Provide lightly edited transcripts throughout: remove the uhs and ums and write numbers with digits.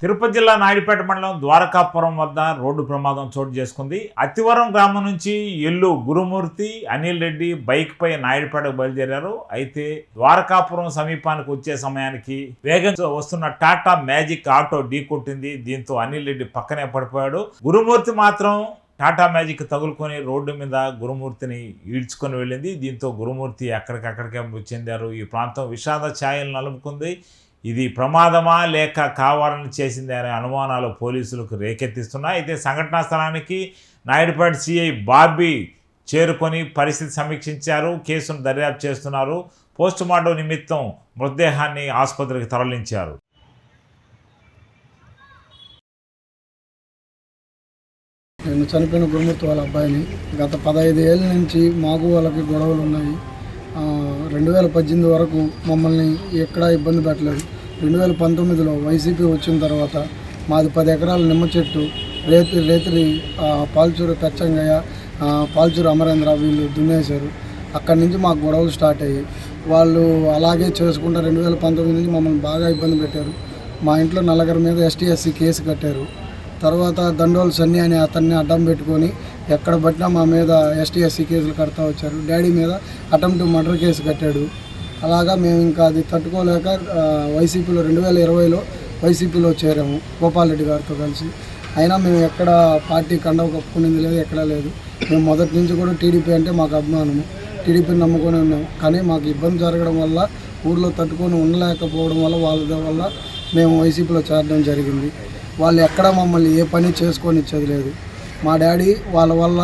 తిరుపతి జిల్లా నాయుడుపేట మండలం ద్వారకాపురం వద్ద రోడ్డు ప్రమాదం చోటు చేసుకుంది. అతివరం గ్రామం నుంచి ఎల్లు గురుమూర్తి, అనిల్ రెడ్డి బైక్ పై నాయుడుపేటకు బయలుదేరారు. అయితే ద్వారకాపురం సమీపానికి వచ్చే సమయానికి వేగంగా వస్తున్న టాటా మ్యాజిక్ ఆటో ఢీకొట్టింది. దీంతో అనిల్ రెడ్డి పక్కనే పడిపోయాడు. గురుమూర్తి మాత్రం టాటా మ్యాజిక్ తగులుకొని రోడ్డు మీద గురుమూర్తిని ఈడ్చుకొని వెళ్ళింది. దీంతో గురుమూర్తి అక్కడికక్కడికే మృతి చెందారు. ఈ ప్రాంతం విషాద ఛాయలు నలుపుకుంది. ఇది ప్రమాదమా లేక కావాలని చేసింది అనే అనుమానాలు పోలీసులకు రేకెత్తిస్తున్నాయి. అయితే సంఘటనా స్థలానికి నాయుడుపేట సిఐ బాబీ చేరుకొని పరిస్థితి సమీక్షించారు. కేసును దర్యాప్తు చేస్తున్నారు. పోస్టుమార్టం నిమిత్తం మృతదేహాన్ని ఆసుపత్రికి తరలించారు. నేను చనిపోయిన గురుమూర్తి వాళ్ళ అబ్బాయిని. గత 15 ఏళ్ళ నుంచి మాకు వాళ్ళకి గొడవలు ఉన్నాయి. 2018 వరకు మమ్మల్ని ఎక్కడా ఇబ్బంది పెట్టలేదు. 2019లో వైసీపీ వచ్చిన తర్వాత మాది 10 ఎకరాల నిమ్మ చెట్టు రేతిరి పాల్చూరు పెచ్చంగయ్య, పాల్చూరు అమరేంద్ర వీళ్ళు దున్నేశారు. అక్కడి నుంచి మాకు గొడవలు స్టార్ట్ అయ్యాయి. వాళ్ళు అలాగే చేసుకుంటా 2019 నుంచి మమ్మల్ని బాగా ఇబ్బంది పెట్టారు. మా ఇంట్లో నలుగురి మీద ST/SC కేసు కట్టారు. తర్వాత దండోలు సన్ని అనే అతన్ని అడ్డం పెట్టుకొని ఎక్కడ పట్టినా మా మీద ST/SC కేసులు కడతా వచ్చారు. డాడీ మీద అటెంప్ట్ మర్డర్ కేసు కట్టాడు. అలాగా మేము ఇంకా అది తట్టుకోలేక వైసీపీలో 2020లో వైసీపీలో చేరాము గోపాల్ రెడ్డి గారితో కలిసి. అయినా మేము ఎక్కడ పార్టీ కండవ కప్పుకునేది లేదు, ఎక్కడా లేదు. మేము మొదటి నుంచి కూడా టీడీపీ అంటే మాకు అభిమానము, టీడీపీని నమ్ముకొని ఉన్నాము. కానీ మాకు ఇబ్బంది జరగడం వల్ల, ఊర్లో తట్టుకొని ఉండలేకపోవడం వల్ల, వాళ్ళ వల్ల మేము వైసీపీలో చేరడం జరిగింది. వాళ్ళు ఎక్కడ మమ్మల్ని ఏ పని చేసుకొని ఇచ్చేది లేదు. మా డాడీ వాళ్ళ వల్ల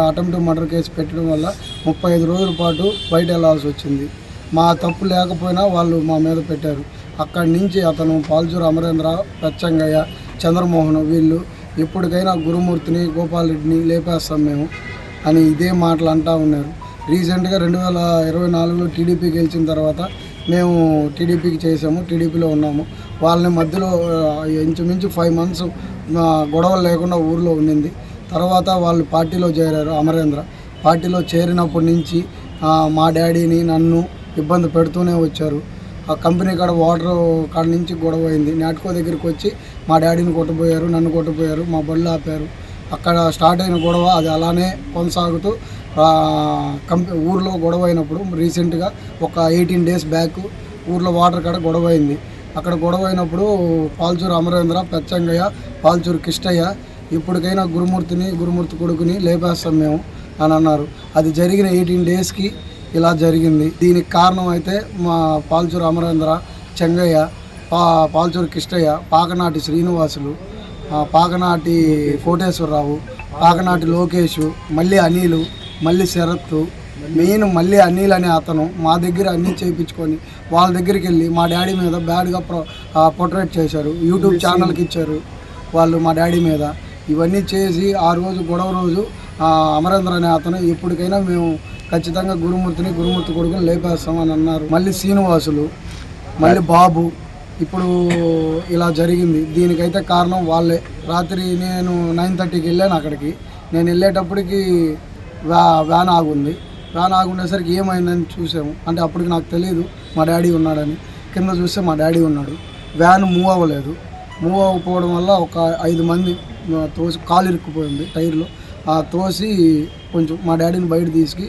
అటెంప్ట్ మర్డర్ కేసు పెట్టడం వల్ల 35 రోజుల పాటు బయట వెళ్ళాల్సి వచ్చింది. మా తప్పు లేకపోయినా వాళ్ళు మా మీద పెట్టారు. అక్కడి నుంచి అతను పాల్చూరు అమరేంద్ర, పెచ్చంగయ్య, చంద్రమోహన్ వీళ్ళు ఎప్పటికైనా గురుమూర్తిని, గోపాల్ రెడ్డిని లేపేస్తాం మేము అని ఇదే మాటలు అంటూ ఉన్నారు. రీసెంట్గా 2024లో టీడీపీ గెలిచిన తర్వాత మేము టీడీపీకి చేసాము, టీడీపీలో ఉన్నాము. వాళ్ళని మధ్యలో ఇంచుమించు 5 months గొడవలు లేకుండా ఊరిలో ఉండింది. తర్వాత వాళ్ళు పార్టీలో చేరారు. అమరేంద్ర పార్టీలో చేరినప్పటి నుంచి మా డాడీని, నన్ను ఇబ్బంది పెడుతూనే వచ్చారు. ఆ కంపెనీ కాడ వాటర్ కాడ నుంచి గొడవ అయింది. నాటకో దగ్గరికి వచ్చి మా డాడీని కొట్టబోయారు, నన్ను కొట్టబోయారు, మా బళ్ళు ఆపారు. అక్కడ స్టార్ట్ అయిన గొడవ అది అలానే కొనసాగుతూ ఊర్లో గొడవ అయినప్పుడు రీసెంట్గా ఒక 18 days బ్యాక్ ఊర్లో వాటర్ కాడ గొడవ అయింది. అక్కడ గొడవ అయినప్పుడు పాల్చూరు అమరేంద్ర, పెచ్చంగయ్య, పాల్చూరు కిష్టయ్య ఇప్పటికైనా గురుమూర్తి కొడుకుని లేపేస్తాం మేము అని అన్నారు. అది జరిగిన 18 daysకి ఇలా జరిగింది. దీనికి కారణం అయితే మా పాల్చూరు అమరేంద్ర, చెంగయ్య, పాల్చూరు కిష్టయ్య, పాకనాటి శ్రీనివాసులు, పాకనాటి కోటేశ్వరరావు, పాకనాటి లోకేష్, మళ్ళీ అనిలు, మళ్ళీ శరత్తు, మెయిన్ మళ్ళీ అనిల్ అనే అతను మా దగ్గర అన్నీ చేయించుకొని వాళ్ళ దగ్గరికి వెళ్ళి మా డాడీ మీద బ్యాడ్గా పోర్ట్రేట్ చేశారు. యూట్యూబ్ ఛానల్కి ఇచ్చారు వాళ్ళు మా డాడీ మీద. ఇవన్నీ చేసి ఆ రోజు గొడవ రోజు అమరేంద్ర అనే అతను ఎప్పటికైనా మేము ఖచ్చితంగా గురుమూర్తి కొడుకుని లేపేస్తామని అన్నారు. మళ్ళీ శ్రీనివాసులు, మళ్ళీ బాబు. ఇప్పుడు ఇలా జరిగింది. దీనికైతే కారణం వాళ్ళే. రాత్రి నేను 9:30కి వెళ్ళాను అక్కడికి. నేను వెళ్ళేటప్పటికి వ్యాన్ ఆగుంది. వ్యాన్ ఆగుండేసరికి ఏమైందని చూసాము. అంటే అప్పటికి నాకు తెలియదు మా డాడీ ఉన్నాడని. కింద చూస్తే మా డాడీ ఉన్నాడు. వ్యాన్ మూవ్ అవ్వలేదు. మూవ్ అవ్వకపోవడం వల్ల ఒక 5 మంది తోసి కాలు ఇరుక్కుపోయింది టైర్లో. తోసి కొంచెం మా డాడీని బయట తీసుకు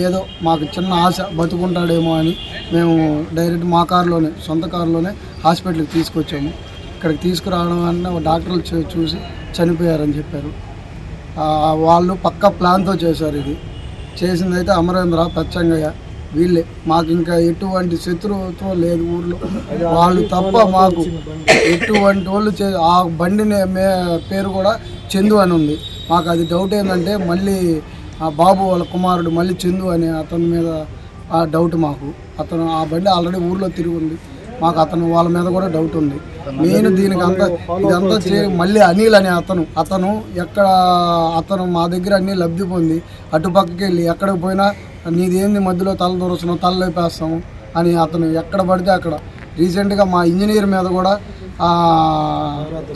ఏదో మాకు చిన్న ఆశ బతుకుంటాడేమో అని మేము డైరెక్ట్ మా కారులోనే, సొంత కారులోనే హాస్పిటల్కి తీసుకొచ్చాము. ఇక్కడికి తీసుకురావడం వల్ల డాక్టర్లు చూసి చనిపోయారని చెప్పారు. వాళ్ళు పక్కా ప్లాన్తో చేశారు. ఇది చేసిందైతే అమరేంద్ర, పెచ్చంగయ్య వీళ్ళే. మాకు ఇంకా ఎటువంటి శత్రుత్వం లేదు ఊర్లో. వాళ్ళు తప్ప మాకు ఎటువంటి వాళ్ళు ఆ బండి పేరు కూడా చందు అని ఉంది. మాకు అది డౌట్ ఏంటంటే మళ్ళీ ఆ బాబు వాళ్ళ కుమారుడు మళ్ళీ చందు అనే అతని మీద డౌట్ మాకు. అతను ఆ బండి ఆల్రెడీ ఊర్లో తిరిగి ఉంది. మాకు వాళ్ళ మీద కూడా డౌట్ ఉంది. మెయిన్ దీనికి ఇదంతా మళ్ళీ అనిల్ అనే అతను ఎక్కడ మా దగ్గర అన్నీ లబ్ధి పొంది అటుపక్కకి వెళ్ళి ఎక్కడికి పోయినా నీదేంది మధ్యలో తల దూరుస్తున్నావు, తల లేపేస్తాము అని అతను ఎక్కడ పడితే అక్కడ. రీసెంట్గా మా ఇంజనీర్ మీద కూడా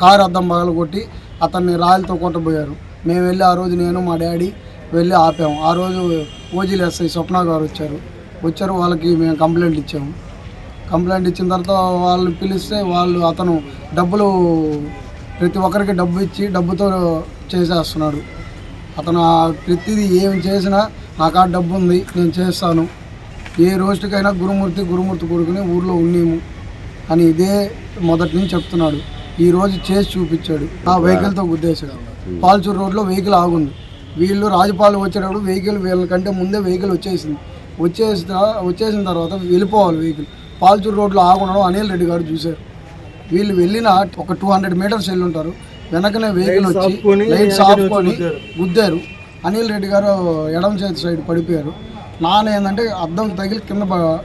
కారు అద్దం పగలగొట్టి అతన్ని రాయలతో కొట్టబోయారు. మేము వెళ్ళి ఆ రోజు నేను మా డాడీ వెళ్ళి ఆపాము. ఆ రోజు ఓజీలు SI స్వప్న గారు వచ్చారు. వాళ్ళకి మేము కంప్లైంట్ ఇచ్చాము. కంప్లైంట్ ఇచ్చిన తర్వాత వాళ్ళు పిలిస్తే అతను డబ్బులు ప్రతి ఒక్కరికి డబ్బు ఇచ్చి డబ్బుతో చేసేస్తున్నాడు. అతను ప్రతిదీ ఏం చేసినా నా కాడ డబ్బు ఉంది, నేను చేస్తాను, ఏ రోజుకైనా గురుమూర్తి కొడుకుని ఊర్లో ఉండేము అని ఇదే మొదటి నుంచి చెప్తున్నాడు. ఈ రోజు చేసి చూపించాడు. ఆ వెహికల్తో గుద్దేశాడు. పాల్చూరు రోడ్లో వెహికల్ ఆగుంది. వీళ్ళు రాజపాలెం వచ్చేటప్పుడు వెహికల్ వీళ్ళకంటే ముందే వెహికల్ వచ్చేసిన తర్వాత వెళ్ళిపోవాలి వెహికల్. పాల్చూరు రోడ్లో ఆగుండడం అనిల్ రెడ్డి గారు చూశారు. వీళ్ళు వెళ్ళిన ఒక 200 మీటర్స్ వెళ్ళి ఉంటారు. వెనకనే వెహికల్ వచ్చి లైట్స్ ఆపుకొని గుద్దారు. అనిల్ రెడ్డి గారు ఎడమ చేతి సైడ్ పడిపోయారు. నాన్న ఏంటంటే అద్దం తగిలి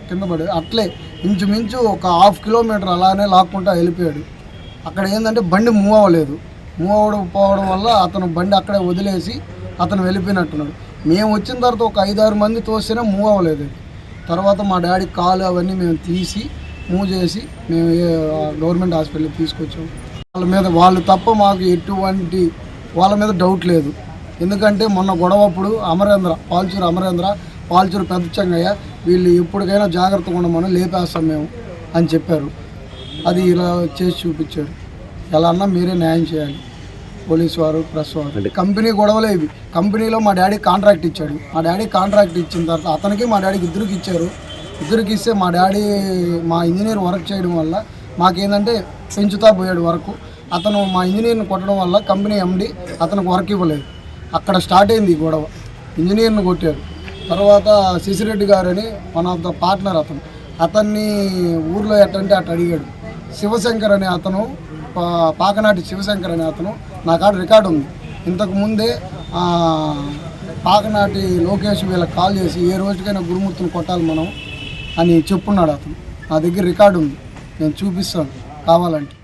కింద పడి అట్లే ఇంచుమించు ఒక 1/2 కిలోమీటర్ అలానే లాక్కుంటా వెళ్ళిపోయాడు. అక్కడ ఏంటంటే బండి మూవ్ అవ్వలేదు. పోవడం వల్ల అతను బండి అక్కడే వదిలేసి అతను వెళ్ళిపోయినట్టున్నాడు. మేము వచ్చిన తర్వాత ఒక 5-6 మంది తోస్తేనే మూవ్ అవ్వలేదు. తర్వాత మా డాడీ కాలు అవన్నీ మేము తీసి మూవ్ చేసి మేము గవర్నమెంట్ హాస్పిటల్కి తీసుకొచ్చాము. వాళ్ళు తప్ప మాకు ఎటువంటి వాళ్ళ మీద డౌట్ లేదు. ఎందుకంటే మొన్న గొడవప్పుడు పాల్చూరు పెద్ద చెంగయ్య వీళ్ళు ఎప్పటికైనా జాగ్రత్తగా ఉండమని లేపేస్తాం మేము అని చెప్పారు. అది ఇలా చేసి చూపించారు. ఎలా అన్నా మీరే న్యాయం చేయాలి, పోలీసు వారు, ప్రెస్ వారు. కంపెనీ గొడవలే ఇవి. కంపెనీలో మా డాడీ కాంట్రాక్ట్ ఇచ్చాడు. మా డాడీ కాంట్రాక్ట్ ఇచ్చిన తర్వాత అతనికి మా డాడీకి ఇద్దరికి ఇచ్చారు. ఇద్దరికి ఇస్తే మా డాడీ మా ఇంజనీర్ వర్క్ చేయడం వల్ల మాకేంటంటే పెంచుతా పోయాడు వర్క్. అతను మా ఇంజనీర్ని కొట్టడం వల్ల కంపెనీ ఎండి అతనికి వర్క్ ఇవ్వలేదు. అక్కడ స్టార్ట్ అయింది ఈ గొడవ. ఇంజనీర్ని కొట్టారు. తర్వాత శశిరెడ్డి గారు అని వన్ ఆఫ్ ద పార్ట్నర్ అతన్ని ఊర్లో ఎట్టంటే అటు అడిగాడు. శివశంకర్ అనే అతను, పాకనాటి శివశంకర్ అనే అతను నా కాడ రికార్డు ఉంది. ఇంతకు ముందే పాకనాటి లోకేష్ వీళ్ళకి కాల్ చేసి ఏ రోజుకైనా గురుమూర్తిని కొట్టాలి మనం అని చెప్పున్నాడు. అతను నా దగ్గర రికార్డు ఉంది, నేను చూపిస్తాను కావాలంటే.